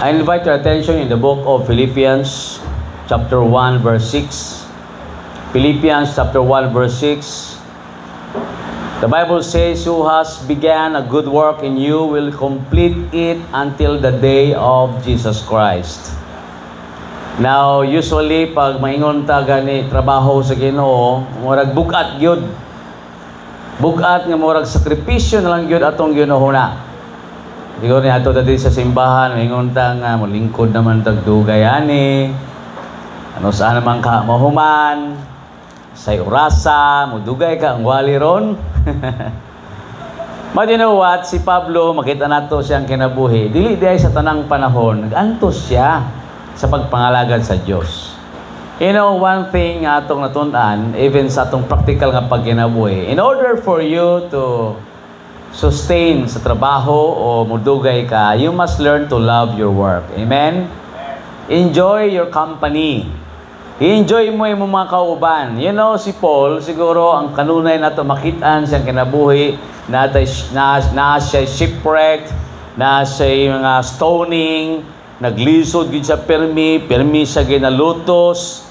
I invite your attention in the book of Philippians, chapter 1, verse 6. Philippians, chapter 1, verse 6. The Bible says, "Who has began a good work in you will complete it until the day of Jesus Christ." Now, usually, pag maingon ta gani trabaho sa Ginoo, murag bukat gyud. Bukat nga murag sakripisyo na lang gyud atong ginuhuna. Siguro ni ato dati sa simbahan, maingon ta nga molingkod naman tag dugay ani. Ano saan naman ka mahuman? Say orasa, mudugay ka ang wali ron. But you know what? Si Pablo, makita nato siyang kinabuhi. Dili diay sa tanang panahon, nag-antos siya sa pagpangalagad sa Diyos. You know, one thing atong natun-an, even sa atong practical nga pagkinabuhi, in order for you to sustain sa trabaho o mudugay ka, you must learn to love your work. Amen? Enjoy your company. I-enjoy mo yung mga kauban. You know, si Paul, siguro ang kanunay na ito makitaan siyang kinabuhi, na siya shipwrecked, na siya mga stoning, naglisod gid sa permi siya ginalutos.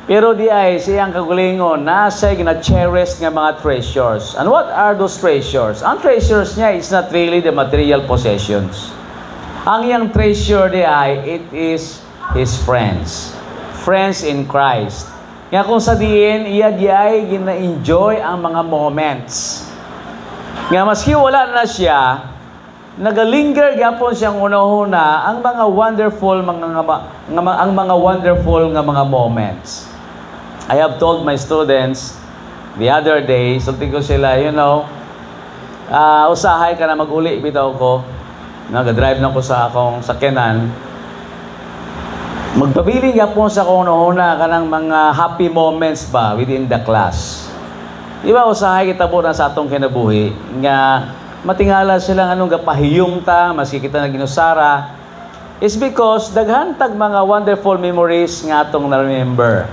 Pero di ay siyang kagulingon na siya gina-cherish nga mga treasures. And what are those treasures? Ang treasures niya is not really the material possessions. Ang iyang treasure di ay, it is his friends. Friends in Christ. Nga kung sa diin, iya di ay gina-enjoy ang mga moments. Nga maski wala na siya, nagalinger gyapon siyang una-una ang mga wonderful mga moments. I have told my students the other day, sulti ko sila, you know, usahay ka na mag-uli, bitaw ko. Nag-drive na ko sa akong sakyanan. Magpabili gyapon sa akong una-una ka ng mga happy moments ba within the class. Di ba, usahay kita po na sa atong kinabuhi, nga matingala silang anong gapahiyong ta, maski kita na ginusara, is because daghan tag mga wonderful memories nga atong na-remember.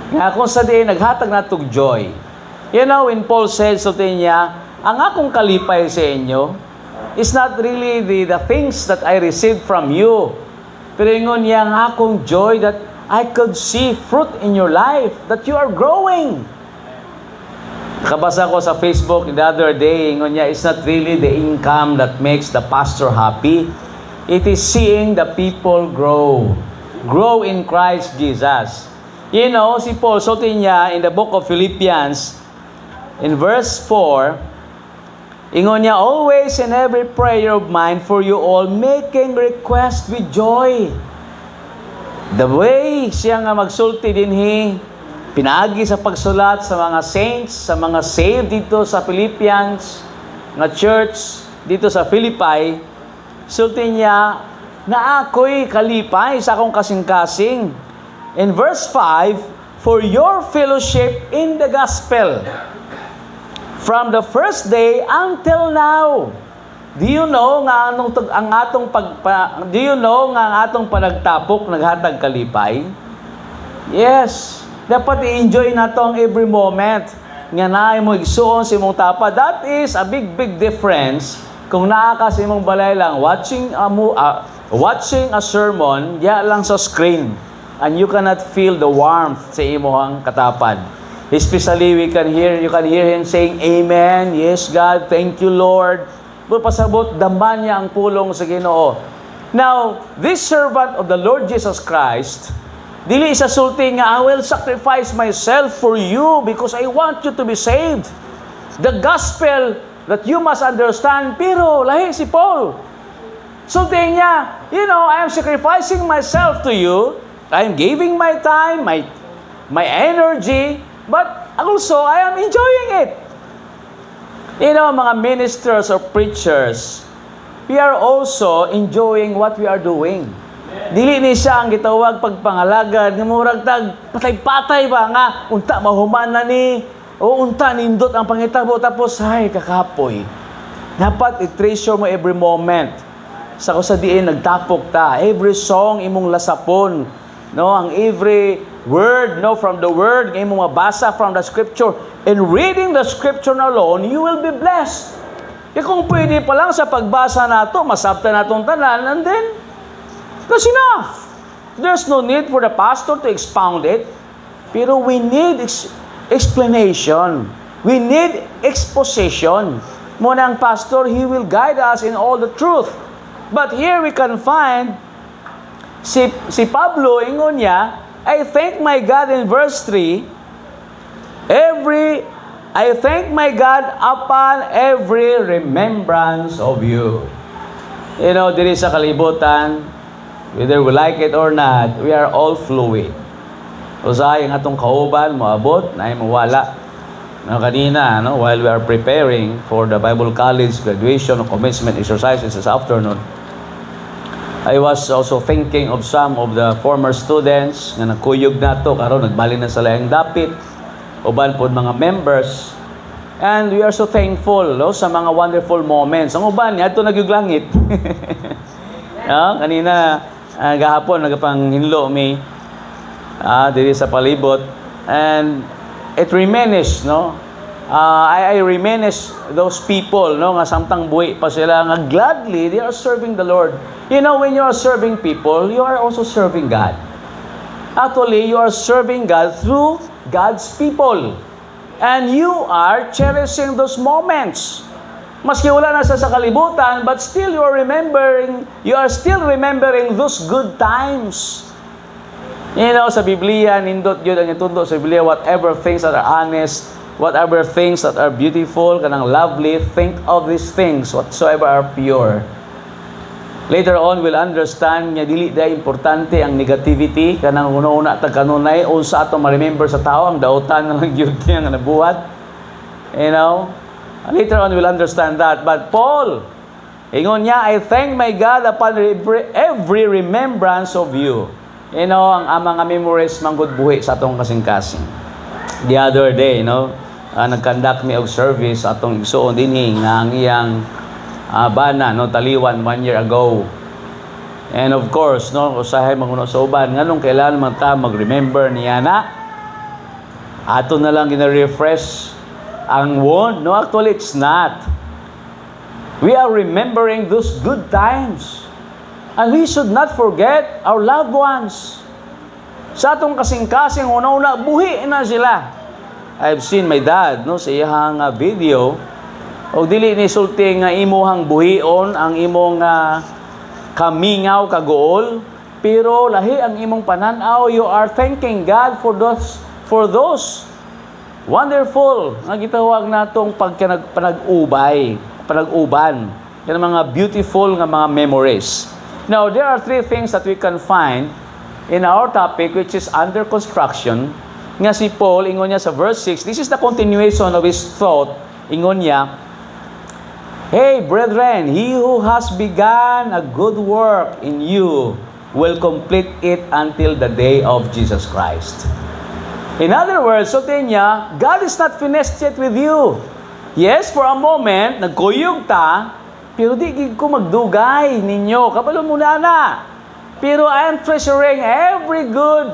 Nga kung sa diin, naghatag na tug joy. You know, when Paul said sa niya, ang akong kalipay sa inyo is not really the things that I received from you. Pero ingon niya, ang akong joy that I could see fruit in your life, that you are growing. Nakabasa ko sa Facebook the other day, ingon niya, it's not really the income that makes the pastor happy. It is seeing the people grow. Grow in Christ Jesus. You know, si Paul, sulti niya in the book of Philippians, in verse 4, ingon niya, always in every prayer of mine for you all, making request with joy. The way siya nga magsulti dinhi, pinaagi sa pagsulat sa mga saints, sa mga saved dito sa Philippians, nga church dito sa Philippi, sulti niya, na ako'y kalipay sa akong kasing-kasing. In verse 5, for your fellowship in the gospel, from the first day until now. Do you know nga ang atong panagtapok naghatag kalipay? Yes. Dapat i-enjoy nato ang every moment. Nga naay mo igsuon sa imong tapa. That is a big difference kung naa ka sa imong balay lang watching a sermon diya lang sa screen, and you cannot feel the warmth sa imong katapad. Especially you can hear him saying, Amen, yes God, thank you Lord. Pero pasabot, damban niya ang pulong sa Ginoo. Now, this servant of the Lord Jesus Christ, dili isa sulti nga, I will sacrifice myself for you because I want you to be saved. The gospel that you must understand. Pero lahi si Paul. Sulti niya, you know, I am sacrificing myself to you. I am giving my time, my energy, but also I am enjoying it. You know, mga ministers or preachers, we are also enjoying what we are doing. Dili ni siya ang gitawag pagpangalagad nga murag tag patay-patay ba nga unta mahuman na ni o unta nindot ang pangitabo tapos ay kakapoy. Dapat i-treasure mo every moment. Sa kusadiin nagtapok ta, every song imong lasapon, no, ang every word, no, from the word nga imong mabasa from the scripture. And reading the scripture alone, you will be blessed. Kung pwede pa lang sa pagbasa nato, masabta natong tanan, and then That's enough. There's no need for the pastor to expound it. Pero we need explanation. We need exposition. Muna ang pastor, he will guide us in all the truth. But here we can find si Pablo, ingon niya, I thank my God in verse 3, I thank my God upon every remembrance of you. You know, diri sa kalibutan, whether we like it or not, we are all fluid. Usahay ang atong kauban, moabot, na mawala. No, kanina, no, while we are preparing for the Bible College graduation or commencement exercises this afternoon, I was also thinking of some of the former students nga nagkuyog na to, karon nagbali na sa layang dapit, uban po mga members, and we are so thankful, no, sa mga wonderful moments. Ang uban, yato nagyuglangit. No, kanina, gahapon, nagapanghinlo mi, diri sa palibot, and it remains, no, I remains those people, no, nga samtang buhi pa sila, nga gladly, they are serving the Lord. You know, when you are serving people, you are also serving God. Actually, you are serving God through God's people. And you are cherishing those moments. Maski wala na sa kalibutan, but still you are still remembering those good times. You know, sa Biblia, nindot yun ang itundo sa Biblia, whatever things that are honest, whatever things that are beautiful, kanang lovely, think of these things, whatsoever are pure. Later on, we'll understand nga dili day importante ang negativity, kanang una-una tagkanunay, unsa ato ma-remember sa tao, ang dautan na lang yun niya nga nabuhat. You know? Later on, we'll understand that. But Paul, ingon niya, I thank my God upon every remembrance of you. You know, ang mga memories manggod buhi sa atong kasing-kasing. The other day, you know, nag-conduct me of service atong igsuon dinhi nga ang iyang bana, no, taliwan 1 year ago. And of course, no, usahay manguno sa uban, nganong kailangan man ta mag-remember niya na ato na lang gina-refresh ang wound. No, actually it's not. We are remembering those good times. And we should not forget our loved ones. Sa atong kasing-kasing, una-una, buhi na sila. I've seen my dad, no, sa iyang video, o dili ni sulti nga imuhang buhion, ang imong kamingaw, kagool, pero lahi ang imong pananaw, you are thanking God for those wonderful, nga gitawag natong panag-uban, yan mga beautiful nga mga memories. Now, there are 3 things that we can find in our topic, which is under construction. Nga si Paul, ingon niya sa verse 6, this is the continuation of his thought. Ingon niya, hey, brethren, he who has begun a good work in you will complete it until the day of Jesus Christ. In other words, sotin niya, God is not finished yet with you. Yes, for a moment, nagkuyog ta, pero di ko magdugay ninyo. Kabalo muna na. Pero I am treasuring every good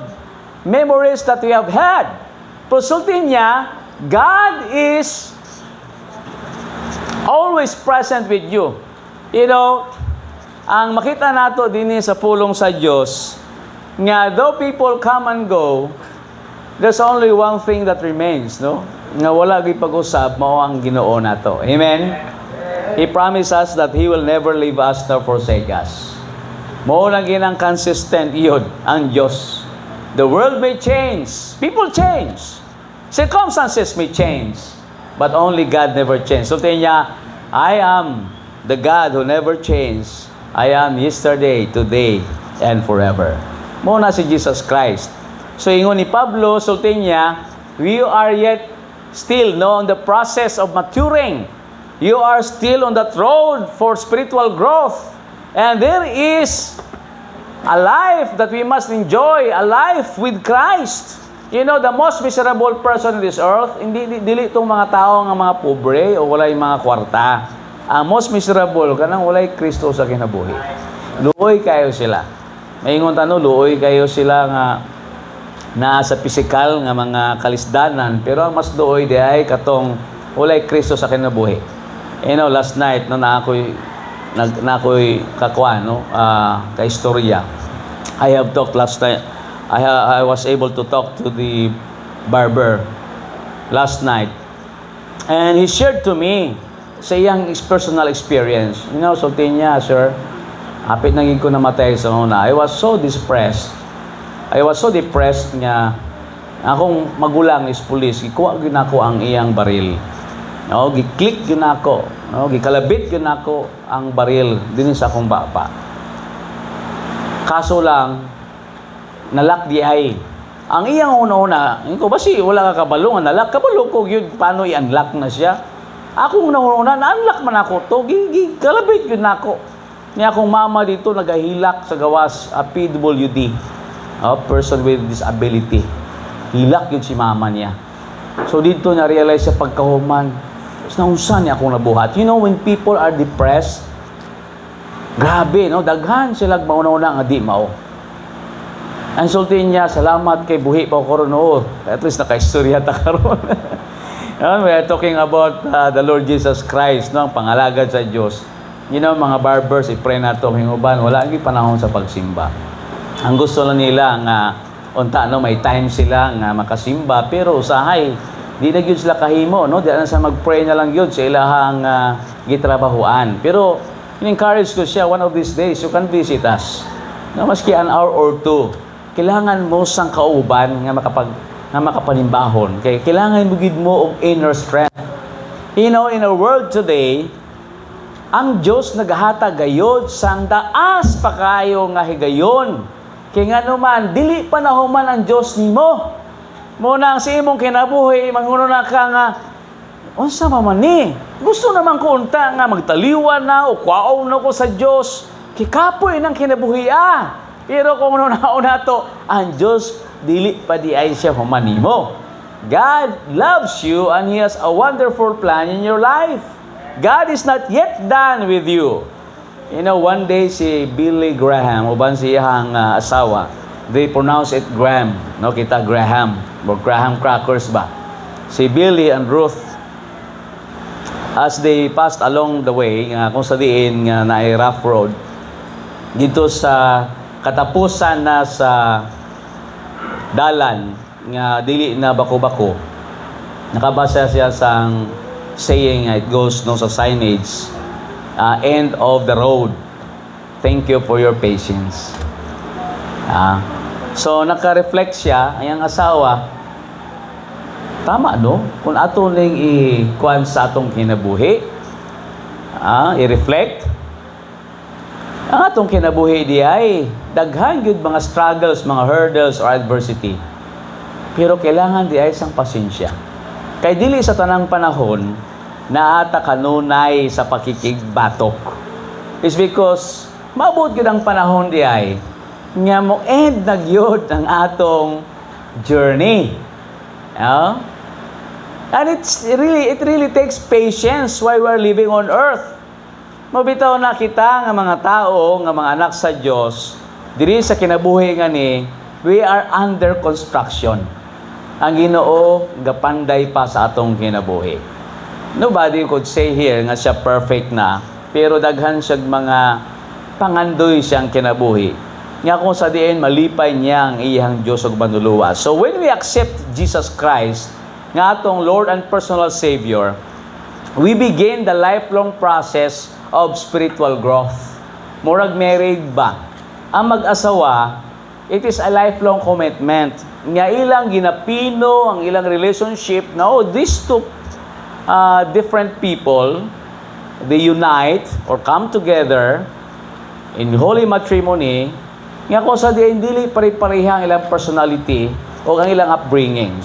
memories that we have had. Pasultin niya, God is always present with you. You know, ang makita nato din sa pulong sa Diyos, nga though people come and go, there's only one thing that remains, no? Nga wala gid pag-usab, mao ang Ginoo nato. Amen? He promised us that He will never leave us nor forsake us. Mao lang ginang consistent iyod ang Diyos. The world may change. People change. Circumstances may change. But only God never changes. So niya, I am the God who never changes. I am yesterday, today, and forever. Mao na si Jesus Christ. So ingon ni Pablo, sulti niya, we are yet still on the process of maturing. You are still on that road for spiritual growth. And there is a life that we must enjoy, a life with Christ. You know, the most miserable person in this earth, hindi dili itong mga tao nga mga pobre o walay mga kwarta. Ang most miserable, kanang walay Kristo sa kinabuhi. Luoy kayo sila. Maingon tano, luoy kayo sila nga naa sa physical nga mga kalisdanan, pero ang mas luoy di ay katong walay Kristo sa kinabuhi. You know, last night, no, na ako'y kakuan, no, kaistorya. I have talked last night. I was able to talk to the barber last night. And he shared to me sa iyang personal experience. Sulti niya, sir, hapit naging ko namatay sa una. I was so depressed. Nga akong magulang is police. Gikuha yun ako ang iyang baril. Giklik yun ako. Gikalabit yun ako ang baril din sa akong bapa. Kaso lang, nalak di ay. Ang iyang una-una, ko basi wala ka kabalo nga nalak, kabalo ko yun, paano i-unlock na siya? Akong una-una, na-unlock man ako to, kalabit yun ako. Niya akong mama dito, nagahilak sa gawas, PWD, person with disability. Hilak yun si mama niya. So dito niya realize sa pagkahuman, naunsan niya akong nabuhat. When people are depressed, grabe, daghan sila mauna-una nga di mao. Ang sultin niya, salamat kay buhi pa ko ron. At least naka-istorya ta karon. We are talking about the Lord Jesus Christ, ang pangalagad sa Diyos. Mga barbers, i-pray na ito, hinguban, wala ang panahon sa pagsimba. Ang gusto lang nila nga, may time sila nga makasimba, pero usahay, di na yun sila kahimo, di na sa mag-pray na lang yun sa ilahang gitrabahuan. Pero, in-encourage ko siya, one of these days, you can visit us. Maski an hour or two, kailangan mo sang kauban nga makapanimbahon. Kaya kailangan mo gid mo og inner strength. In our world today, ang Dios naghatag gayod sang daas pa kayo nga higayon. Kaya nga naman, dili pa nahuman ang Dios nimo. Muna ang sa imong kinabuhi, manguno na ka nga, unsa man ni? Gusto naman ko unta nga magtaliwan na o kwaon na ko sa Dios. Kikapoy ng kinabuhi Pero kung una to, ang Diyos, dili pa di ay siya humanimo. God loves you and He has a wonderful plan in your life. God is not yet done with you. One day si Billy Graham, uban siyang asawa, they pronounce it Graham. Kita Graham, or Graham crackers ba? Si Billy and Ruth, as they passed along the way, kung sa diin na rough road, dito sa katapusan na sa dalan nga dili na bako-bako, nakabasa siya sa saying, it goes sa signage, end of the road, thank you for your patience. So naka-reflect siya, ang asawa, tama kung ato ning i-kuan sa atong kinabuhi, i-reflect, ang atong kinabuhi di ay daghan gyud mga struggles, mga hurdles or adversity. Pero kailangan di ay sang pasensya. Kay dili sa tanang panahon na ata kanunay sa pakikigbatok. It's because maabot gyud ang panahon di ay nga mo end na gyud ang atong journey. And it really takes patience while we're living on earth. Mabitaw na kita nga mga tao, nga mga anak sa Diyos, diri sa kinabuhi nga ni, we are under construction. Ang Ginoo gapanday pa sa atong kinabuhi. Nobody could say here nga siya perfect na, pero daghan siya mga pangandoy siyang kinabuhi. Nga kung sa diin malipay niya ang iyang Diyos ug manluluwas. So when we accept Jesus Christ nga atong Lord and personal Savior, we begin the lifelong process of spiritual growth. Murag married ba? Ang mag-asawa, it is a lifelong commitment. Nga ilang ginapino, ang ilang relationship, these two different people, they unite or come together in holy matrimony, nga kung sa dili pare-pareha ang ilang personality o ang ilang upbringing.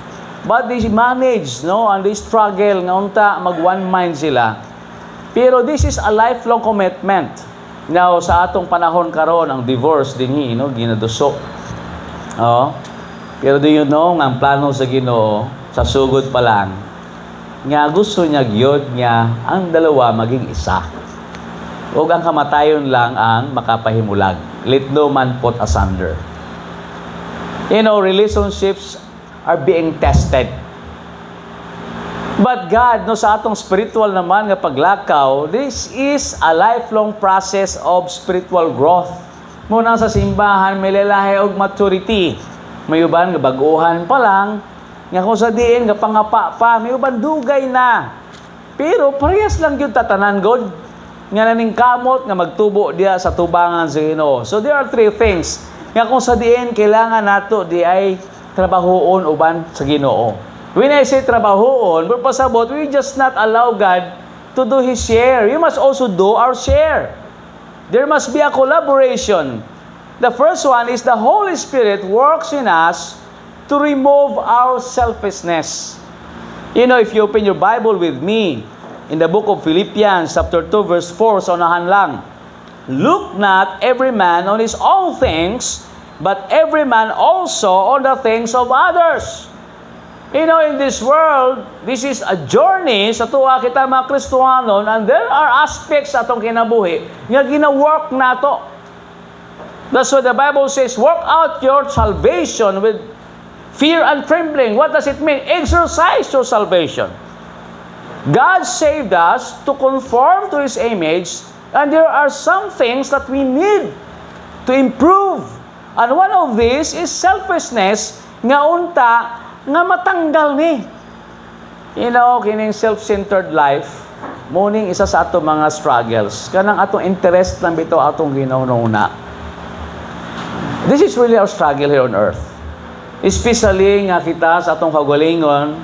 But they manage, and they struggle, nga unta mag-one mind sila. Pero this is a lifelong commitment. Now, sa atong panahon karon ang divorce dinhi, ginaduso. Pero do you know, ang plano sa Ginoo, sa sugod pa lang, nga gusto niya gyud nga ang dalawa maging isa. Ug ang kamatayon lang ang makapahimulag. Let no man put asunder. Relationships are being tested. But God, sa atong spiritual naman nga paglakaw, this is a lifelong process of spiritual growth. Muna sa simbahan, may lalahi og maturity. May uban, baguhan pa lang. Nga kung sa diin, pangapa pa. May uban, dugay na. Pero parehas lang yun tatanan, God. Nga naning kamot, nga magtubo diya sa tubangan sa Ginoo. So there are three things. Nga kung sa diin, kailangan nato di ay trabahoon uban sa Ginoo. When I say trabahoon, pasabot, we just not allow God to do His share. We must also do our share. There must be a collaboration. The first one is the Holy Spirit works in us to remove our selfishness. You know, if you open your Bible with me, in the book of Philippians, chapter 2, verse 4, sa unahan lang, look not every man on his own things, but every man also on the things of others. You know, in this world, this is a journey sa tuwa kita mga Kristohanon, and there are aspects sa atong kinabuhi nga gina-work nato. That's what the Bible says, work out your salvation with fear and trembling. What does it mean? Exercise your salvation. God saved us to conform to His image, and there are some things that we need to improve. And one of these is selfishness nga unta nga matanggal ni. You know, kining self-centered life, muning isa sa ato mga struggles. Kanang atong interest lang bito atong ginahuna. This is really our struggle here on earth. Especially nga kita sa atong kagalingon,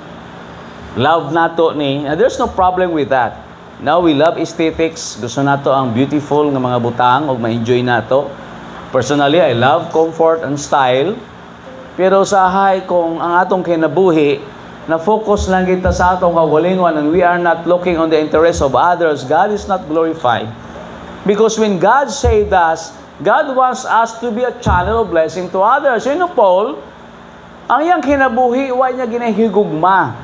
love nato ni, and there's no problem with that. Now we love aesthetics, gusto nato ang beautiful nga mga butang ug ma-enjoy nato. Personally, I love comfort and style. Pero sahay kung ang atong kinabuhi na focus lang kita sa atong kagalingon and we are not looking on the interests of others, God is not glorified. Because when God saved us, God wants us to be a channel of blessing to others. You know, Paul, ang iyang kinabuhi, huwag niya ginahigugma.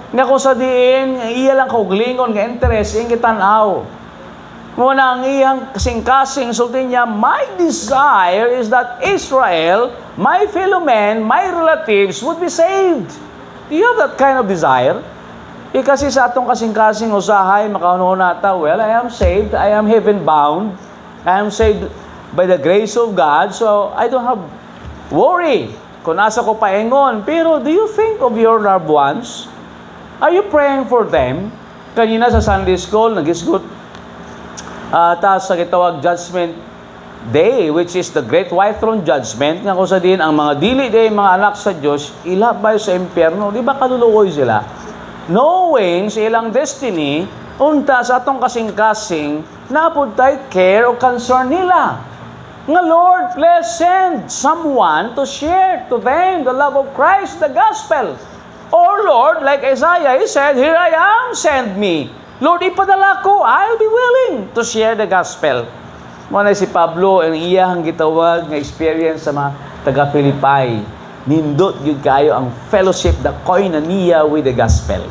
Nga kung sa diin, iya lang kauglingon, nga interest, yung kitanaw. Muna ang iyang kasing-kasing, sultin niya, my desire is that Israel, my fellow men, my relatives would be saved. Do you have that kind of desire? Kasi sa atong kasing-kasing usahay, makauno nata, well, I am saved, I am heaven-bound, I am saved by the grace of God, so I don't have worry kung nasa ko paingon. Pero do you think of your loved ones? Are you praying for them? Kanina sa Sunday School, nag-isgot, taas sa kitawag Judgment Day, which is the Great White Throne Judgment, nga kung sa din, ang mga dili day, mga anak sa Diyos, ilabay sa impyerno. Di ba kaluluoy sila? Knowing sa ilang destiny, unta sa atong kasing-kasing, napuntay care o concern nila. Nga, Lord, let's send someone to share to them the love of Christ, the gospel. Or Lord, like Isaiah, he said, here I am, send me. Lord, ipadala ko, I'll be willing to share the gospel. Muna si Pablo, ang iyang gitawag nga experience sa mga taga-Pilipay. Nindot yun kayo ang fellowship, the koinonia with the gospel.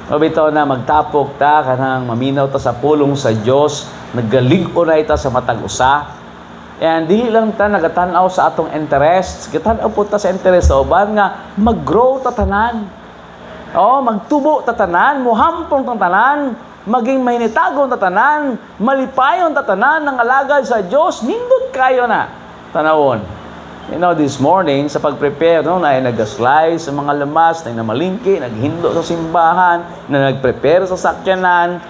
Mabitaw na magtapok ta, kanang maminaw ta sa pulong sa Diyos, naggalig-o na ita sa matag usa. And dili lang ta nagatanaw sa atong interests, gatanaw po ta sa interest sa uban nga mag-grow ta tanan. Magtubo ta tanan, muhampong ta tanan, maging mahinitagon ta tanan, malipayon ta tanan ng alagad sa Dios, nindot kayo na. Tanawon. You know, this morning sa pag-prepare, na nag-slice sa mga lamas, na namalingki, naghindo sa simbahan, na nag-prepare sa sakyanan,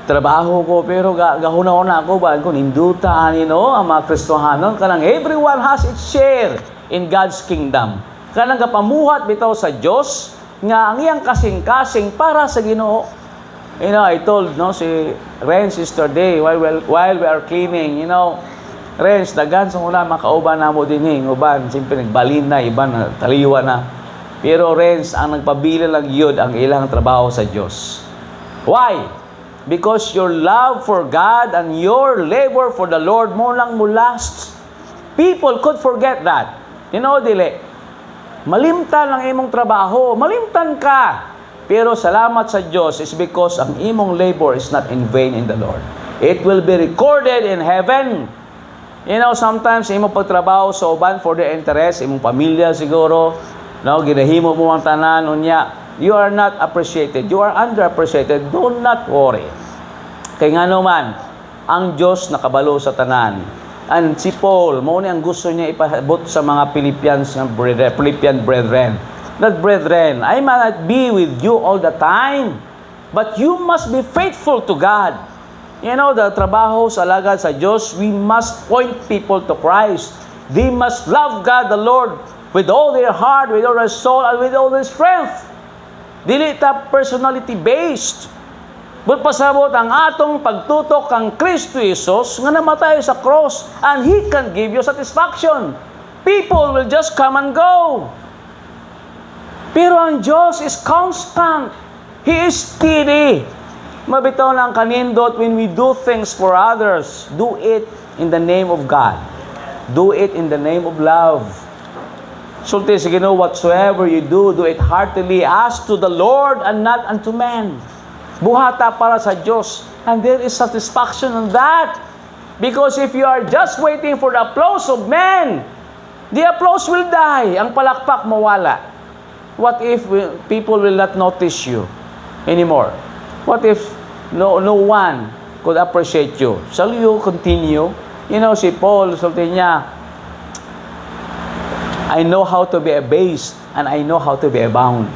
trabaho ko, pero gahuna-una ako ba kung indutaan, ang mga Kristohanon, kanang everyone has its share in God's kingdom. Kanang kapamuhat bitaw sa Diyos, nga ang iyang kasing-kasing para sa Ginoo. I told si Renz yesterday, while we are cleaning, Renz, dagan sa una, makauban na mo din uban, simple nagbalin na, iban na, taliwa na. Pero Renz, ang nagpabili lang yun, ang ilang trabaho sa Diyos. Why? Because your love for God and your labor for the Lord mo lang mo last. People could forget that. Dili. Malimtan ang imong trabaho. Malimtan ka. Pero salamat sa Diyos is because ang imong labor is not in vain in the Lord. It will be recorded in heaven. Sometimes imong pagtrabaho sa uban for their interest, imong pamilya siguro, ginahimo mo ang tanan, unya, you are not appreciated. You are underappreciated. Do not worry. Kaya nga naman, ang Diyos nakabalo sa tanan. And si Paul, mo ni ang gusto niya ipabot sa mga Philippian brethren. That brethren, I might not be with you all the time, but you must be faithful to God. You know, the trabaho sa alagad sa Diyos, we must point people to Christ. They must love God the Lord with all their heart, with all their soul, and with all their strength. Dili ta personality-based. But pasabot ang atong pagtutok kang Kristo Jesus nga namatay sa cross, and He can give you satisfaction. People will just come and go. Pero ang Diyos is constant. He is steady. Mabitaw lang kanindot, when we do things for others, do it in the name of God. Do it in the name of love. Sulti sa Ginoo, whatsoever you do it heartily as to the Lord and not unto men. Buhata para sa Diyos. And there is satisfaction in that. Because if you are just waiting for the applause of men, the applause will die. Ang palakpak mawala. What if people will not notice you anymore? What if no one could appreciate you? Shall you continue? You know, si Paul, sabi niya, I know how to be abased and I know how to be abound.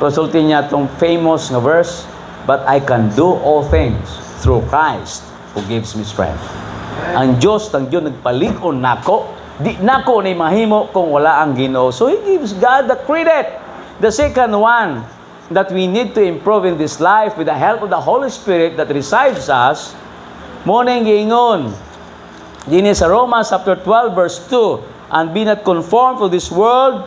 Resulti niya itong famous na verse, but I can do all things through Christ who gives me strength. Ang Diyos, nagpalig-on nako, di nako ni mahimo kung wala ang Ginoo. So He gives God the credit. The second one that we need to improve in this life with the help of the Holy Spirit that resides us, morning giingon, din sa Romans chapter 12 verse 2, and be not conformed to this world,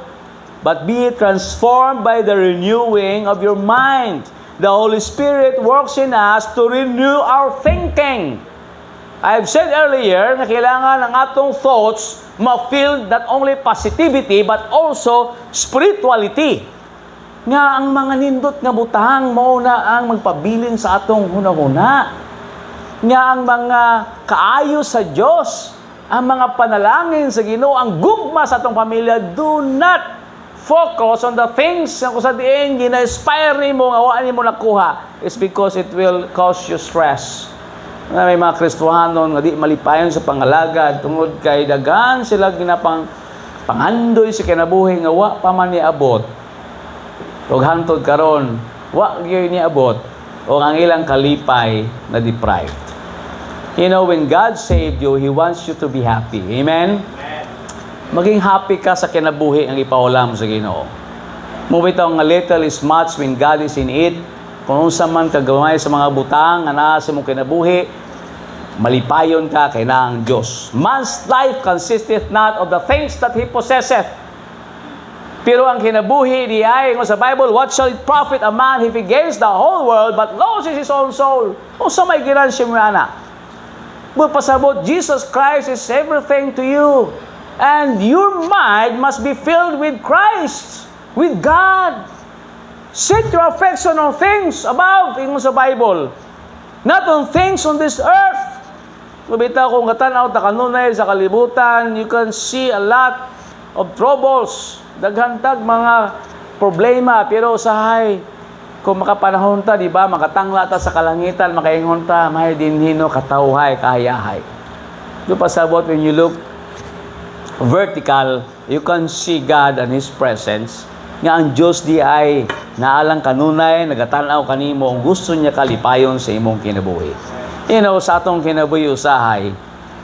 but be transformed by the renewing of your mind. The Holy Spirit works in us to renew our thinking. I've said earlier na kailangan ang atong thoughts ma-feel not only positivity but also spirituality. Nga ang mga nindot nga butang mao na ang magpabilin sa atong hunahuna. Nga ang mga kaayo sa Dios, ang mga panalangin sa Ginoo, ang gugma sa atong pamilya, do not focus on the things nga kung sa diin gina-inspire nimo nga wa nimo nakuha. It's because it will cause you stress. May mga Kristohanon nga di malipayon sa pangalagad tungod kay daghan sila ginapang pangandoy sa kinabuhi nga wa pa man niabot. Ug hantod karon wa gyud niabot o ang ilang kalipay na deprived. You know, when God saved you, He wants you to be happy. Amen? Maging happy ka sa kinabuhi ang ipaulam sa Ginoo. Mubitaw nga little is much when God is in it. Kung unsa man kagamay sa mga butang nga naa sa imong kinabuhi, malipayon ka kay na ang Dios. Man's life consisteth not of the things that he possesseth. Pero ang kinabuhi di ay sa Bible, what shall it profit a man if he gains the whole world but loses his own soul? O sa may ginansya mo ana? But pasabot, Jesus Christ is everything to you. And your mind must be filled with Christ, with God. Set your affection on things above, ingon sa Bible. Not on things on this earth. Mabita kung katanaw ta kanunay sa kalibutan, you can see a lot of troubles. Daghantag mga problema, pero usahay kung makapanahon ta, di ba, makatangla ta sa kalangitan, makaingon ta, may dinhino katawhay, kahayahay. Do pasabot, when you look vertical, you can see God and His presence. Nga ang Diyos di ay naalang kanunay, nagatanaw kanimo, ang gusto niya kalipayon sa imong kinabuhi. You know, sa atong kinabuhi usahay,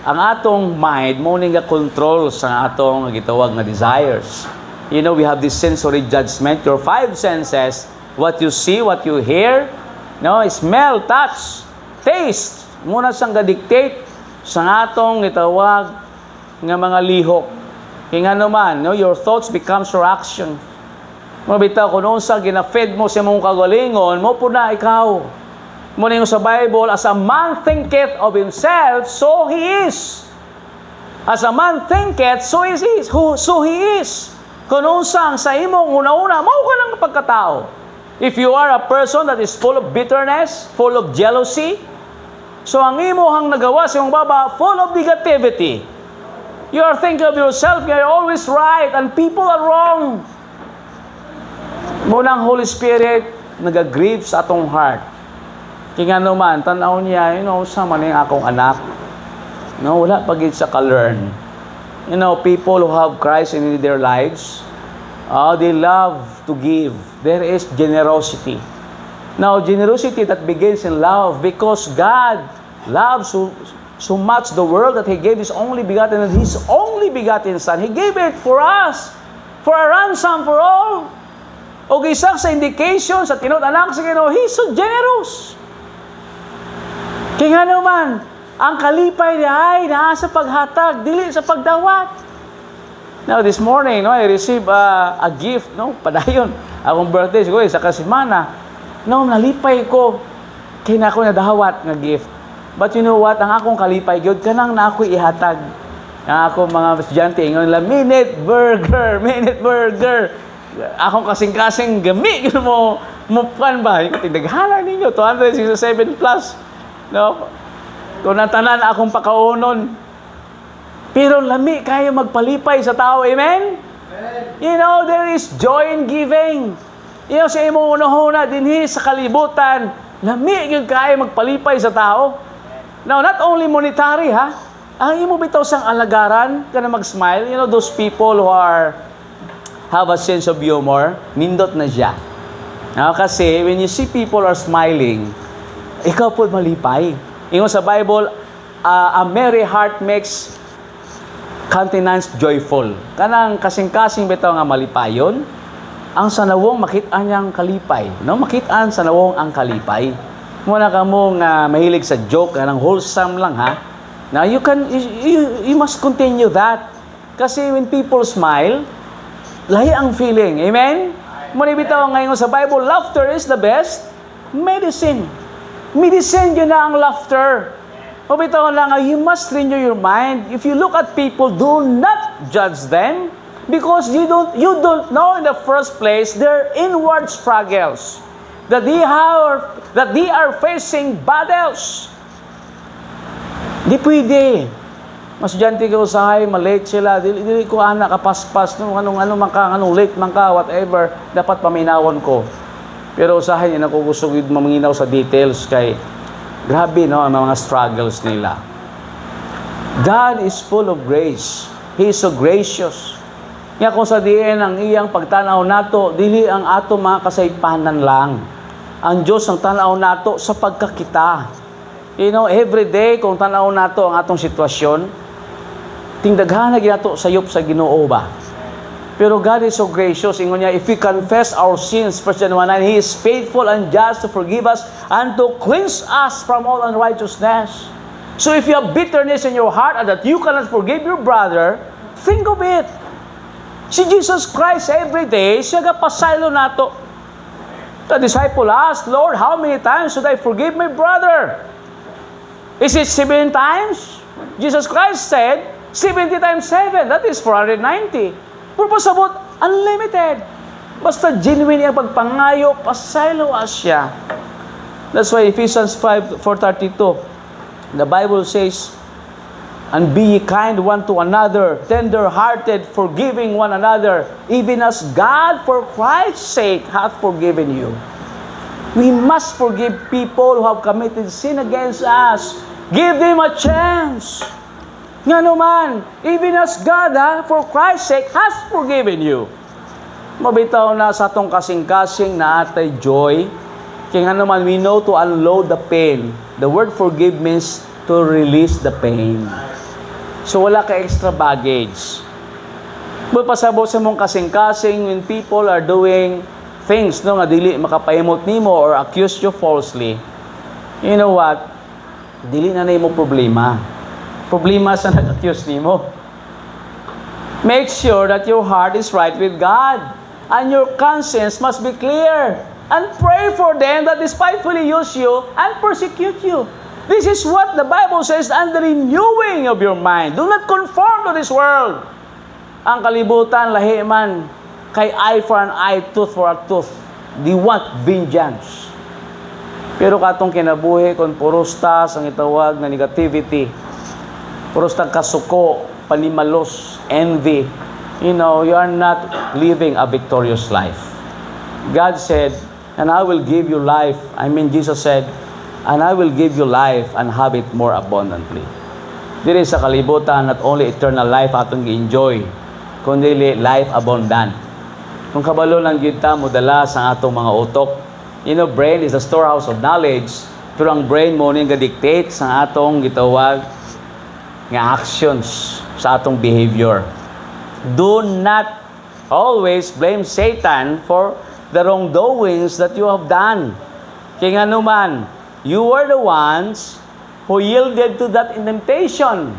ang atong mind, mo nga control sa atong gitawag na desires. You know, we have this sensory judgment. Your five senses, what you see, what you hear, no, smell, touch, taste. Muna siyang ga-dictate sa atong gitawag nga mga lihok. Kaya naman, no, your thoughts becomes your action. Mabitaw, kung noon sa gina-feed mo sa mong kagalingon, mo po na ikaw. Muna yung sa Bible, as a man thinketh of himself, so he is. As a man thinketh, so is he. So he is. Kung noon sa imong una-una, mao ka ng pagkatao. If you are a person that is full of bitterness, full of jealousy, so ang imo hang nagawa sa imong baba, full of negativity. You are thinking of yourself, you're always right, and people are wrong. Muna ang Holy Spirit nag-grieve sa atong heart. Kaya nga naman, tanaw niya, sa man yung akong anak. Wala pagit sa ka-learn. People who have Christ in their lives, they love to give. There is generosity. Now, generosity that begins in love because God loves so much the world that He gave His only begotten and His only begotten Son. He gave it for us, for a ransom for all. O isang sa indication sa tinut-anak sa Ginoo, He's so generous. Kaya nga naman, ang kalipay niya ay nasa paghatag, dili sa pagdawat. Now, this morning, I received a gift, padayon. Akong birthday, siguro, sa kasimana. Nalipay ko. Kaya na ako nadahawat nga gift. But you know what? Ang akong kalipay, yun, kanang na ako ihatag. Ang akong mga estudyante, ngayon nila, minute burger. Akong kasing-kasing gami, yun mo ba? Yung tinaghala ninyo, 267 plus. Kung natanan akong pakaunon. Pero lami kayo magpalipay sa tao. Amen? There is joy in giving. Sa imong unahuna dinhi sa kalibutan, lami gyud kayo magpalipay sa tao. Now, not only monetary, ha? Ang imo bitaw sang alagaran, kana mag-smile. Those people who have a sense of humor, nindot na siya. Kasi when you see people are smiling, ikaw po malipay. Ingon sa Bible, a merry heart makes countenance joyful. Kanang kasing-kasing bitaw nga malipayon, ang sanawong makita niyang kalipay. Makitaan sanawong ang kalipay. Muna ka mo nga mahilig sa joke, kanang wholesome lang, ha? Now, you must continue that. Kasi when people smile, lahi ang feeling. Amen? Muna bitaw ngayon sa Bible, laughter is the best medicine. Medicine yun na ang laughter. O bitaw lang, you must renew your mind. If you look at people, do not judge them because you don't know in the first place their inward struggles, that they are facing battles. Di pwede. Mas dyanti ka usahay, malate sila. Dili ko anak kapaspas, anong late man ka, whatever, dapat paminawan ko. Pero usahay, ako gusto mamanginaw sa details kay grabe, ang mga struggles nila. God is full of grace. He is so gracious. Nga kung sa diin ang iyang pagtanaw nato, dili ang ato mga kasaypanan lang. Ang Diyos ang tanaw nato sa pagkakita. Every day, kung tanaw nato ang atong sitwasyon, tingdaghan na ginato sayop sa Ginoo ba? Pero God is so gracious. Ingon niya, if we confess our sins, 1 John 1:9, He is faithful and just to forgive us and to cleanse us from all unrighteousness. So if you have bitterness in your heart and that you cannot forgive your brother, think of it. Si Jesus Christ every day, siya gapasaylo nato. The disciple asked, Lord, how many times should I forgive my brother? Is it 7 times? Jesus Christ said, 70 times 7. That is 490. Purpose about unlimited. Basta genuine ang pagpangayo, pasaylo siya. That's why Ephesians 5:4-32, the Bible says, and be ye kind one to another, tender-hearted, forgiving one another, even as God for Christ's sake hath forgiven you. We must forgive people who have committed sin against us. Give them a chance. Nga naman, even as God, for Christ's sake, has forgiven you. Mabitaw na sa atong kasing-kasing na atay joy. Kaya nga naman, we know to unload the pain. The word forgive means to release the pain. So wala ka extra baggage. Pasabot sa mong kasing-kasing when people are doing things nga dili makapahimot nimo or accuse you falsely. You know what? Dili na mo problema. Problema sa nag-accuse nimo. Make sure that your heart is right with God and your conscience must be clear, and pray for them that despitefully use you and persecute you. This is what the Bible says, and the renewing of your mind. Do not conform to this world. Ang kalibutan, lahi man, kay eye for an eye, tooth for a tooth. They want vengeance. Pero katong kinabuhi, kung puros tas ang itawag na negativity, puros tag kasuko, panimalos, envy, you are not living a victorious life. God said, and I will give you life. Jesus said, and I will give you life and have it more abundantly. Diri sa kalibutan, not only eternal life atong gi-enjoy, kundi life abundant. Kung kabalo lang gyud ta modala sa atong mga utok, brain is the storehouse of knowledge, pero ang brain mo ning ga-dictate sa atong gitawag nga actions, sa atong behavior. Do not always blame Satan for the wrongdoings that you have done. Kaya nga naman, you were the ones who yielded to that temptation.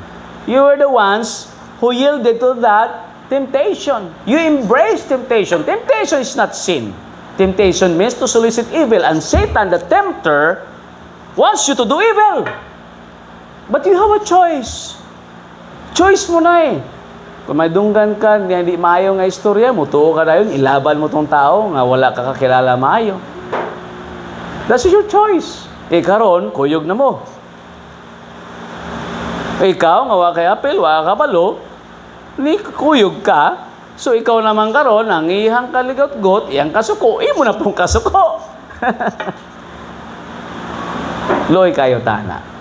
You were the ones who yielded to that temptation. You embrace temptation. Temptation is not sin. Temptation means to solicit evil. And Satan, the tempter, wants you to do evil. But you have a choice. Choice mo na eh. Kung may dunggan ka, hindi maayo nga istorya, mutuo ka na yun, ilaban mo tong tao, nga wala ka kakilala maayo. That's your choice. Karon, kuyog na mo. Ikaw, nga wala kay apel, wala ka balo, ni kuyog ka, so ikaw naman karon, ang ihang kaligot-got, iyang kasuko, mo na pong kasuko. Loy kayo tana.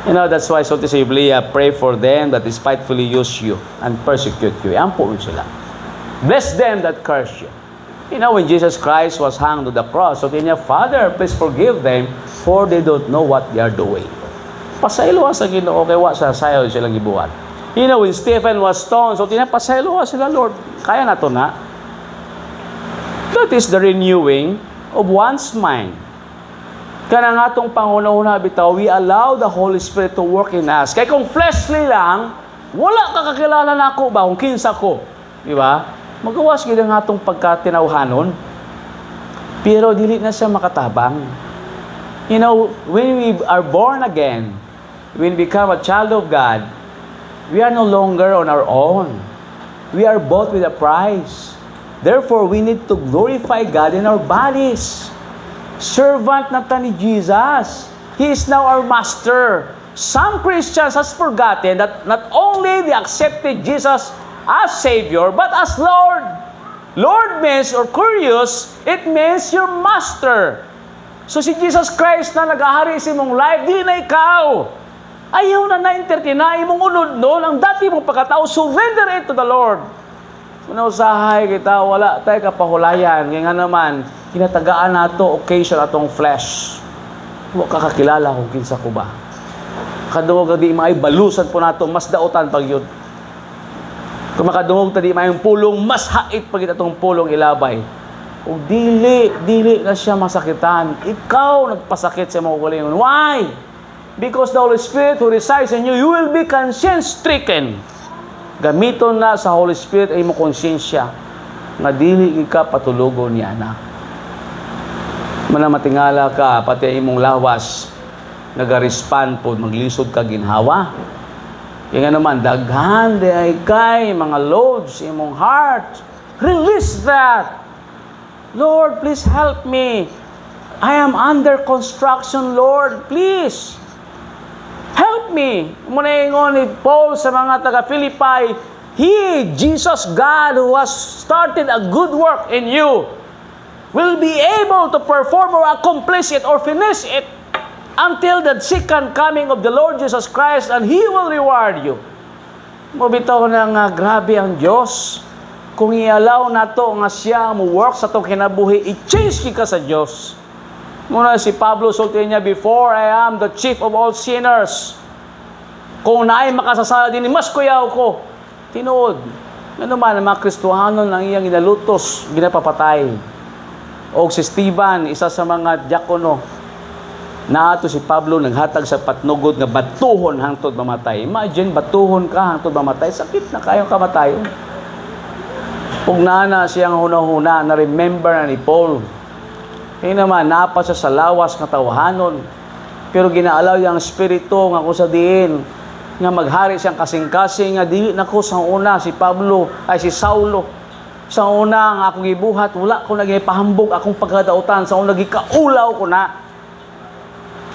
That's why so to say, pray for them that despitefully use you and persecute you. Ampo sila. Bless them that curse you. When Jesus Christ was hung to the cross, so niya, Father, please forgive them, for they don't know what they are doing. Pasaylo sa Ginoo, kay wa sa sayo silang gibuhat. When Stephen was stoned, so niya, pasaylo sila, Lord. Kaya na to na. That is the renewing of one's mind. Kaya nga itong pangunahuna bitaw, we allow the Holy Spirit to work in us. Kaya kung fleshly lang, wala kakakilala na ako ba kung kinsa ko. Di ba? Magawas gila nga itong pagkatinawhanon. Pero dili na siya makatabang. When we are born again, when we become a child of God, we are no longer on our own. We are bought with a price. Therefore, we need to glorify God in our bodies. Servant na ta ni Jesus. He is now our master. Some Christians has forgotten that not only they accepted Jesus as Savior, but as Lord. Lord means, or curious, it means your master. So si Jesus Christ na nag-ahari sa imong life, di na ikaw. Ayaw na na-entertain na imong unod noon, ang dati mong pagkatao, surrender it to the Lord. Kung usahay kita, wala tayo kapahulayan. Kaya nga naman, kinatagaan na ito, occasion atong flesh. Huwag kakakilala kung kinsa ko ba. Kadungog di maay balusan po nato, mas dautan pag yun. Kung makadungog ta di maayong pulong, mas hait pag itong pulong ilabay. O dili na siya masakitan. Ikaw nagpasakit sa mga kulingon. Why? Because the Holy Spirit who resides in you, you will be conscience-stricken. Gamiton na sa Holy Spirit ay mo konsensya nga dili ka patulugon niya na. Manamatingala ka, pati imong lawas, nag-respond po, maglisod ka ginhawa. Kaya nga naman, daghan, di ay kay, mga loads, imong heart. Release that. Lord, please help me. I am under construction, Lord. Please. Help me. Muna ingon ni Paul sa mga taga-Philippi, He, Jesus God, who has started a good work in you, will be able to perform or accomplish it or finish it until the second coming of the Lord Jesus Christ, and He will reward you. Mabitaw na nga, grabe ang Diyos. Kung i-allow na to nga siya mo work sa itong kinabuhi, i-change ka sa Diyos. Muna si Pablo sulti niya, before I am the chief of all sinners. Kung naay makasasala din, mas kuyaw ko. Tinuod. Ano man, ang mga Kristohanon ang iyang inalutos, ginapapatay. O si Stephen, isa sa mga diakono, na ato si Pablo naghatag sa patnugod nga batuhon hangtod mamatay. Imagine, batuhon ka hangtod mamatay. Sakit na kayong kamatayon. Kung nana siyang huna-huna, na-remember na ni Paul. Kaya naman, napa siya sa lawas ng tawahanon. Pero ginaalaw yung spirito nga kung sa diin, nga maghari siyang kasing-kasing, nga dili na ko sa una, si Saulo. Sa una, nga akong ibuhat, wala ko nagipahambog akong pagkadautan, sa una, gikaulaw ko na.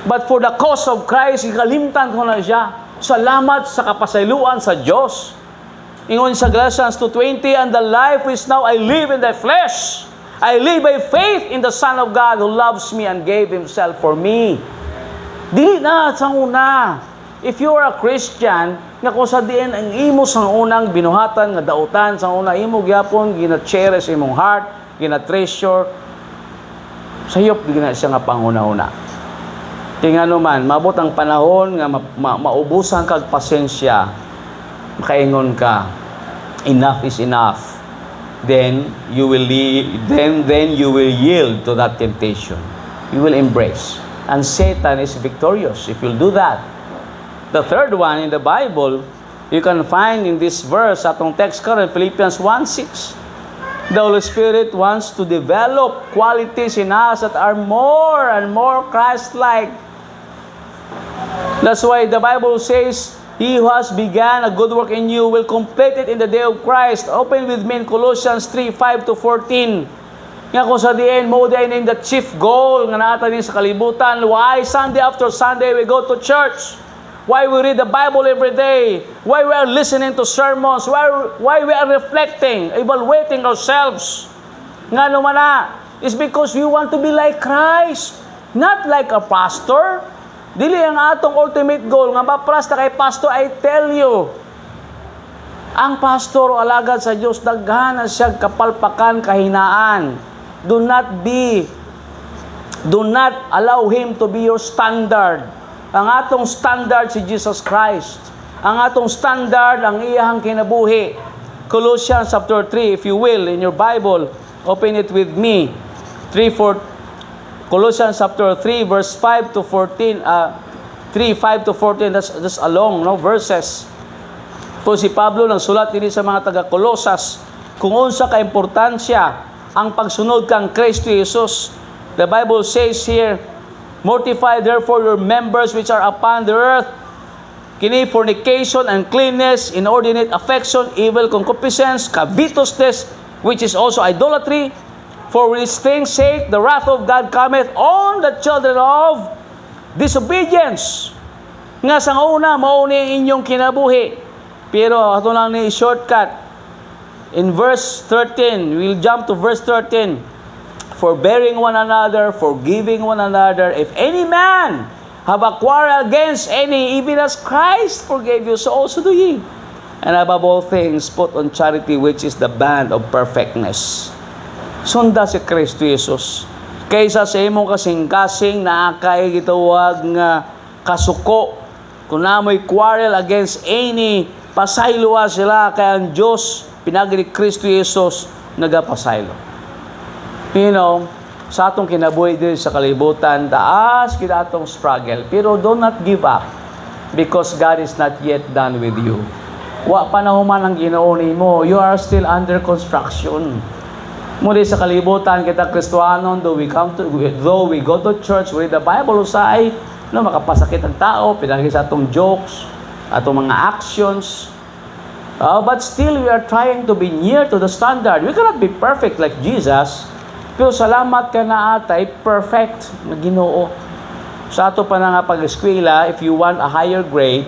But for the cause of Christ, ikalimtan ko na siya. Salamat sa kapasayloan sa Diyos. Ingon sa Galatians 2:20, and the life which now I live in the flesh, I live by faith in the Son of God who loves me and gave Himself for me. Dili na sa una. If you are a Christian, nga kung sa diin ang imo sa unang binuhatan nga dautan sa una imo gyapon gina-cherish imong heart, gina-treasure, sayop di na siya nga panguna-una. Kaya nga naman, mabot ang panahon nga maubusan kag pasensya, makaingon ka, enough is enough. Then you will yield to that temptation. You will embrace. And Satan is victorious if you'll do that. The third one in the Bible, you can find in this verse, atong text ko, Philippians 1:6. The Holy Spirit wants to develop qualities in us that are more and more Christ-like. That's why the Bible says, He who has begun a good work in you will complete it in the day of Christ. Open with me in Colossians 3:5-14. Nga kung sa diin, mo din the chief goal nga naata din sa kalibutan. Why Sunday after Sunday we go to church? Why we read the Bible every day? Why we are listening to sermons? Why we are reflecting, evaluating ourselves? Nga naman na, is because we want to be like Christ, not like a pastor. Dili ang atong ultimate goal nga maprasta kay pastor. I tell you, ang pastor o alagad sa Dios daghan siya kapalpakan, kahinaan. Do not allow him to be your standard. Ang atong standard si Jesus Christ. Ang atong standard ang iyang kinabuhi. Colossians chapter 3, if you will, in your Bible, open it with me. Colossians chapter 3, verse 5-14, 3:5-14, that's a long verses. Po si Pablo nang sulat din sa mga taga-Colosas kung unsa ka importansya ang pagsunod kang Kristo Jesus. The Bible says here, mortify therefore your members which are upon the earth, kini fornication, uncleanness, inordinate affection, evil concupiscence, covetousness, which is also idolatry. For which things sake the wrath of God cometh on the children of disobedience. Nga sa una, mauni inyong kinabuhi. Pero ito lang ni shortcut. In verse 13, we'll jump to verse 13. Forbearing one another, forgiving one another. If any man have a quarrel against any, even as Christ forgave you, so also do ye. And above all things, put on charity, which is the band of perfectness. Sunda si Kristo Jesus. Kaysa sa imong kasing-kasing na kay gitawag nga kasuko. Kung namoy quarrel against any, pasayloa sila kay ang Diyos, pinagi ni Kristo Jesus, nagapasaylo. You know, sa atong kinabuhi din sa kalibutan, taas kita atong struggle. Pero do not give up because God is not yet done with you. Wa pa na human ang ginooni mo. You are still under construction. Muli sa kalibutan kita Kristohanon, though we go to church, we read the Bible, usay, makapasakit ang tao, pinagi sa atong jokes, atong mga actions. But still, we are trying to be near to the standard. We cannot be perfect like Jesus, pero salamat ka na atay, perfect na Ginoo. Sa ato pa na nga pag-eskwela, if you want a higher grade,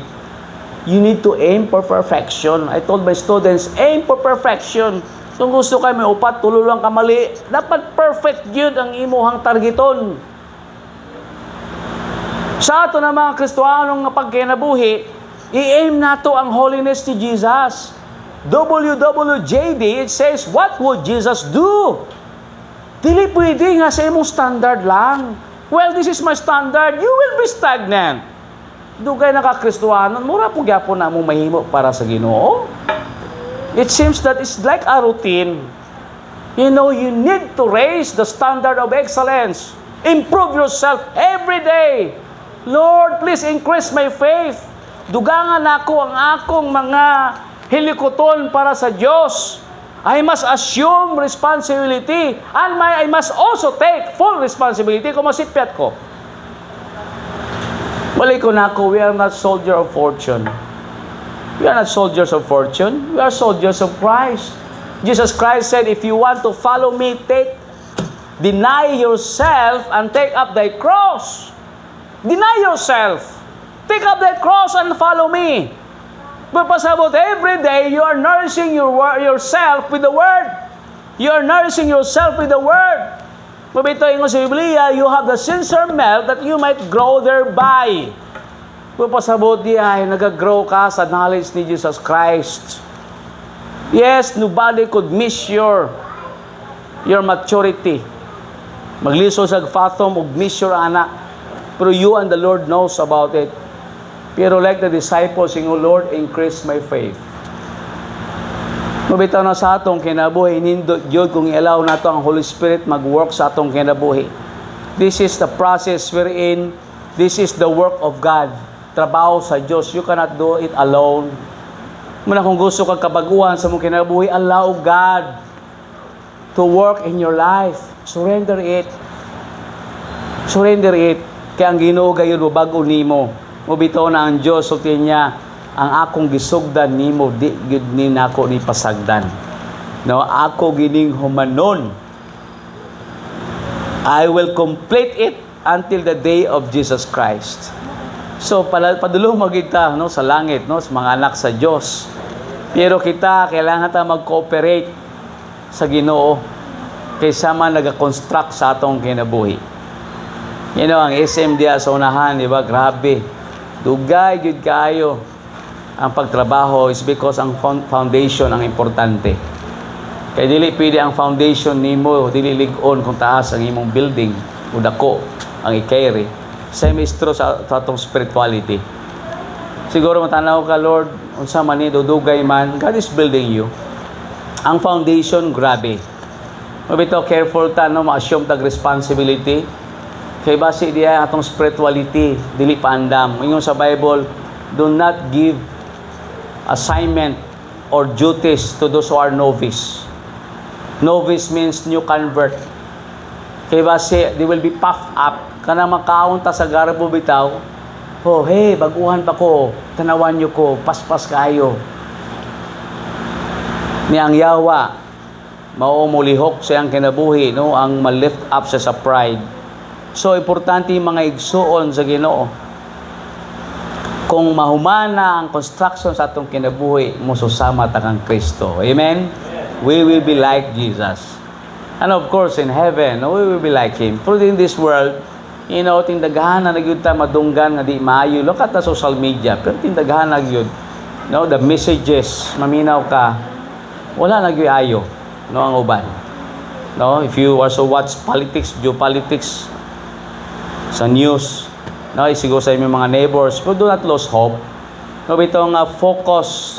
you need to aim for perfection. I told my students, aim for perfection. Kung gusto kayo may upat, tulo lang kamali, dapat perfect yun ang imuhang targeton. Sa ato na mga Kristohanong pagkinabuhi, i-aim nato ang holiness ni Jesus. WWJD, it says, what would Jesus do? Dili pwede nga sa imong standard lang. Well, this is my standard, you will be stagnant. Dugay naka-Kristohanon, mura po gyapon na mong mahimo para sa Ginoo. It seems that it's like a routine. You know, you need to raise the standard of excellence. Improve yourself every day. Lord, please increase my faith. Dugangan ako ang akong mga hilikoton para sa Diyos. I must assume responsibility and I must also take full responsibility kung masipyat ko. Balik ko na ako, we are not soldier of fortune. We are not soldiers of fortune. We are soldiers of Christ. Jesus Christ said, if you want to follow me, deny yourself and take up thy cross. Deny yourself. Take up thy cross and follow me. But pasabot, every day, you are nourishing yourself with the Word. You are nourishing yourself with the Word. Mabito ingon sa Biblia, you have the sincere milk that you might grow thereby. Kung pasabot di ay nag-grow ka sa knowledge ni Jesus Christ. Yes, nobody could miss your maturity. Magliso sa fathom og miss your anak. Pero you and the Lord knows about it. Pero like the disciples, ingo, Lord, increase my faith. Mabitaw na sa atong kinabuhi, nindot yun kung i-allow nato ang Holy Spirit mag-work sa atong kinabuhi. This is the process wherein this is the work of God. Trabaho sa Diyos. You cannot do it alone. Muna kung gusto kang kabaguhan sa mong kinabuhi, allow God to work in your life. Surrender it. Surrender it. Kaya ang Ginoo gayon mo bago nimo. Mubitaw na ang Diyos sultin niya, ang akong gisugdan nimo di gid ni nako ni pasagdan. No, ako gining humanon. I will complete it until the day of Jesus Christ. So padulong magita no sa langit no sa mga anak sa Dios. Pero kita kailangan ta mag-cooperate sa Ginoo kaysa man naga-construct sa atong kinabuhi. You know, ang SM diya sa unahan, di ba? Grabe. Dugay gyud kaayo ang pagtrabaho is because ang foundation ang importante. Kaya dili pwede ang foundation nimo dili lig-on kung taas ang imong building o dako ang i-carry. Same is true sa atong spirituality. Siguro matanaw ka, Lord, unsa man ni dudugay man, God is building you. Ang foundation, grabe. Mabito, careful ta, no, ma-assume tag responsibility. Kaya basi diya atong spirituality, dili paandam. Ingon sa Bible, do not give assignment or duties to those who are novice. Novice means new convert. Kaya basi, they will be puffed up. Kana makaunta sa garbo bitaw, oh, hey, baguhan pa ko, tanawan nyo ko, paspas kayo. Ni ang yawa, maumulihok siyang kinabuhi, no, ang ma-lift up sa pride. So, importante yung mga igsuon sa Ginoo. Kung mahumana ang construction sa atong kinabuhi, mususama ta kang Kristo. Amen? We will be like Jesus. And of course, in heaven, we will be like Him. But in this world, you know, tindagahan na nagyud ta madunggan nga di maayo. Look at the social media. Pero tindagahan na gyud. No, the messages, maminaw ka. Wala na gyud ayo, no, ang uban. No, if you also watch politics, geopolitics sa news, no, isigo sa imong mga neighbors, but do not lose hope. No, bitong focus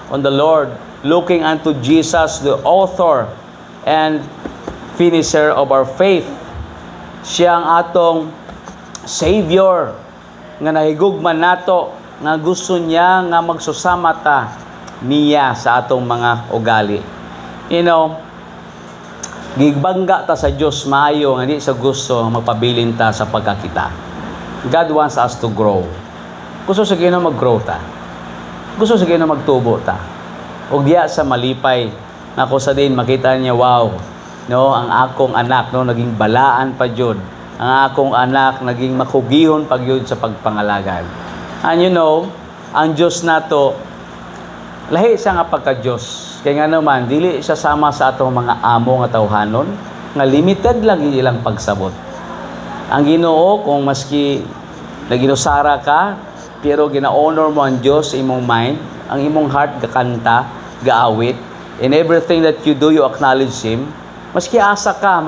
on the Lord, looking unto Jesus, the author and finisher of our faith. Siya ang atong Savior nga nahigugman nato nga gusto niya nga magsusama ta niya sa atong mga ugali. You know, gigbangga ta sa Dios maayo nga di sa gusto magpabilin ta sa pagkakita. God wants us to grow. Gusto sa Ginoo mag-grow ta. Gusto sa Ginoo magtubo ta. Og diya sa malipay nga ko sa din makita niya, wow, no, ang akong anak, no, naging balaan pa jud. Ang akong anak naging makugihon pa jud sa pagpangalagad. And you know, ang Dios nato lahi siya nga pagka-Dios. Kaya nga naman dili siya sama sa atong mga amo nga tawhanon nga limited lang ilang pagsabot. Ang Ginoo kung maski naginusara ka pero gina-honor mo ang Dios sa imong mind, ang imong heart gakanta, gaawit, in everything that you do you acknowledge Him. Maski asa ka,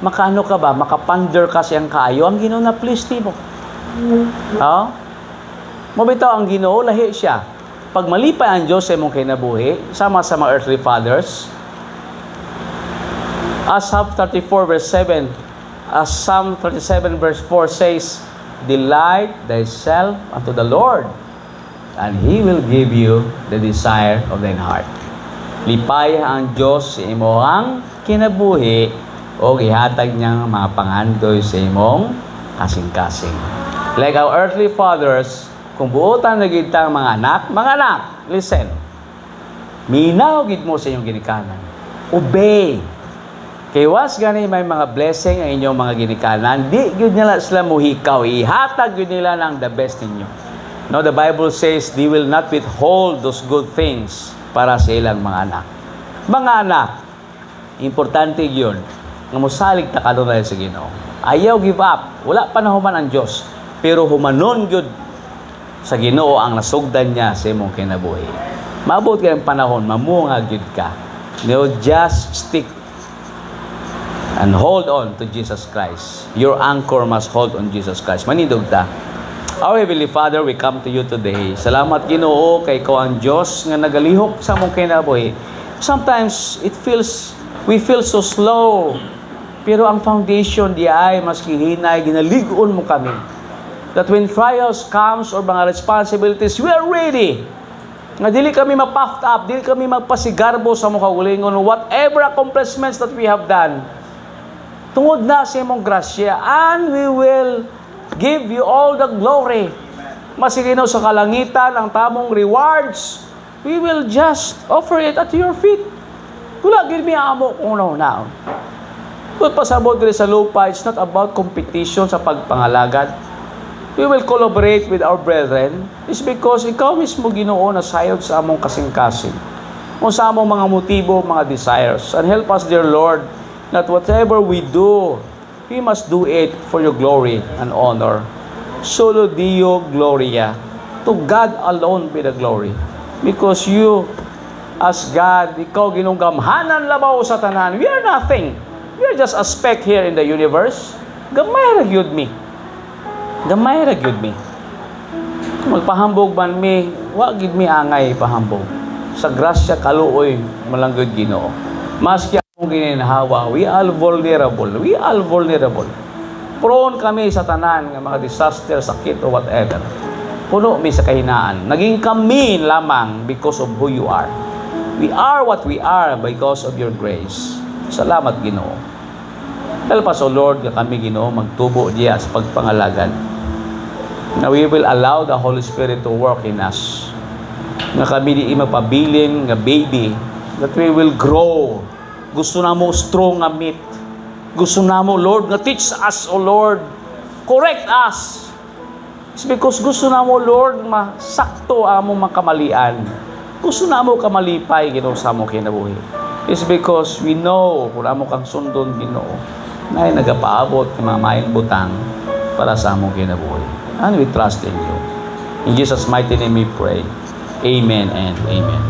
makaano ka ba, makaponder ka siyang kaayo, ang Ginoo na please mo. Oh? Mabitaw ang Ginoo, lahi siya. Pag malipay ang Diyos sa imong kinabuhi, sama sa mga earthly fathers, as Psalm 34 verse 7, as Psalm 37 verse 4 says, delight thyself unto the Lord, and He will give you the desire of thine heart. Lipay ang Diyos sa imong kinabuhi o ihatag niyang mga pangandoy sa imong kasing-kasing. Like our earthly fathers, kung buotan na gid tang mga anak, listen. Minaw gid mo sa inyong ginikanan. Obey. Kay was gani may mga blessing ang inyong mga ginikanan, di gid nila sila muhikaw, ihatag gid nila ng the best ninyo. No, the Bible says they will not withhold those good things para sa ilang mga anak. Mga anak, importante yun. nga mosalig ta kanunay sa Ginoo. Ayaw give up. Wala pa na human ang Dios, pero humanon gyud sa Ginoo ang nasugdan niya sa imong kinabuhi. Maabot kay ang panahon mamungag gyud ka. No, just stick and hold on to Jesus Christ. Your anchor must hold on Jesus Christ. Manindog ta. Our Heavenly Father, we come to you today. Salamat Ginoo kay ikaw ang Dios nga nagalihok sa among kinabuhi. Sometimes we feel so slow. Pero ang foundation di ay maski hinay ginaligon mo kami. That when trials comes or mga responsibilities, we are ready. Nga dili kami ma-puffed up, dili kami magpasigarbo sa mong kaugalingon, whatever accomplishments that we have done, tungod na sa imong grasya, and we will give you all the glory. Masiginaw sa kalangitan ang tamong rewards, we will just offer it at your feet. Wala gid mi amo kung naon. But pasabot diri sa lupa, it's not about competition sa pagpangalagad. We will collaborate with our brethren is because ikaw mismo Ginoo na sayod sa among kasing-kasing. Kung sa among mga motibo, mga desires. And help us, dear Lord, that whatever we do, we must do it for your glory and honor. Solo Dio Gloria. To God alone be the glory. Because you, as God, ikaw ginunggamhanan labaw sa tanan. We are nothing. We are just a speck here in the universe. Gamay ra gyud mi. Gamay ra gyud mi. Magpahambog man mi, wa gid mi angay pahambog. Sa grasya kaluoy malanggod Ginoo. Maski akong gininhawa, we are vulnerable. We are vulnerable. Prone kami sa tanan nga mga disaster, sakit o whatever. Puno mi sa kahinaan. Naging kami lamang because of who you are. We are what we are because of your grace. Salamat Ginoo. Help us, O Lord, nga kami Ginoo magtubo diya sa pagpangalagad. Now we will allow the Holy Spirit to work in us. Nga kami di mapabilin nga baby, that we will grow. Gusto na mo strong nga meat. Gusto na mo, Lord, nga teach us, O Lord. Correct us. It's because gusto na mo, Lord, masakto among makamalian. Gusto na mo kamalipay, Ginoo, sa among kinabuhi. It's because we know, kung amo kang sundon, Ginoo, na nagapaabot ng mga maayong butang para sa among kinabuhi. And we trust in you. In Jesus' mighty name we pray. Amen and amen.